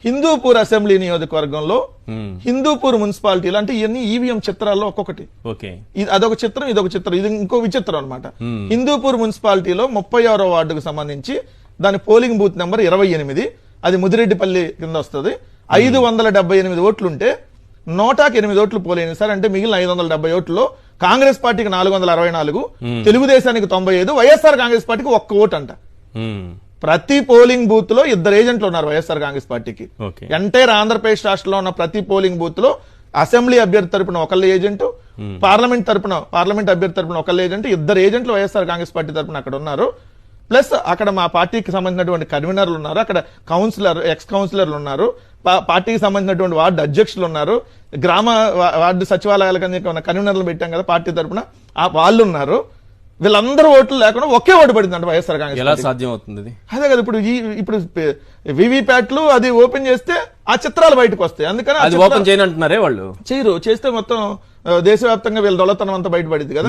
Hindupur assembly నియోజకవర్గంలో హిందూపూర్ మున్సిపాలిటీలో అంటే ఇవన్నీ ఈవీఎం చిత్రాల్లో ఒక్కొక్కటి, అదొక చిత్రం ఇదొక చిత్రం, ఇది ఇంకో విచిత్రం అనమాట. హిందూపూర్ మున్సిపాలిటీలో 36వ వార్డుకు సంబంధించి దాని పోలింగ్ బూత్ నెంబర్ 28, అది ముదిరెడ్డిపల్లి కింద వస్తుంది. 578 ఓట్లుంటే 108 ఓట్లు పోలైనవి సార్. అంటే మిగిలిన 570 ఓట్లలో కాంగ్రెస్ పార్టీకి 464, తెలుగుదేశానికి 95, వైఎస్ఆర్ కాంగ్రెస్ పార్టీకి 1 ఓటు అంట. ప్రతి పోలింగ్ బూత్ లో 2 ఏజెంట్లు ఉన్నారు వైఎస్ఆర్ కాంగ్రెస్ పార్టీకి. ఎంటైర్ ఆంధ్రప్రదేశ్ రాష్ట్రంలో ఉన్న ప్రతి పోలింగ్ బూత్ లో అసెంబ్లీ అభ్యర్థి తరపున ఒకళ్ళు ఏజెంట్, పార్లమెంట్ అభ్యర్థి తరపున ఒకళ్ళు ఏజెంట్, 2 ఏజెంట్లు వైఎస్ఆర్ కాంగ్రెస్ పార్టీ తరపున అక్కడ ఉన్నారు. ప్లస్ అక్కడ మా పార్టీకి సంబంధించినటువంటి కన్వీనర్లు ఉన్నారు, అక్కడ ఎక్స్ కౌన్సిలర్లు ఉన్నారు, పార్టీకి సంబంధించినటువంటి వార్డు అధ్యక్షులు ఉన్నారు, గ్రామ వార్డు సచివాలయాల కింద కన్వీనర్లు పెట్టాం కదా పార్టీ తరపున, వాళ్ళు ఉన్నారు. వీళ్ళందరూ ఓట్లు లేకుండా ఒకే ఓటు పడిందంట వైఎస్ఆర్ కాంగ్రెస్. ఎలా సాధ్యం అవుతుంది? అదే కదా ఇప్పుడు వివిప్యాట్లు అది ఓపెన్ చేస్తే ఆ చిత్రాలు బయటకు వస్తాయి. అందుకని ఓపెన్ చేయనంటున్నారే వాళ్ళు. చేయరు, చేస్తే మొత్తం దేశవ్యాప్తంగా వీళ్ళ దొల్లతనం అంతా బయటపడింది కదా.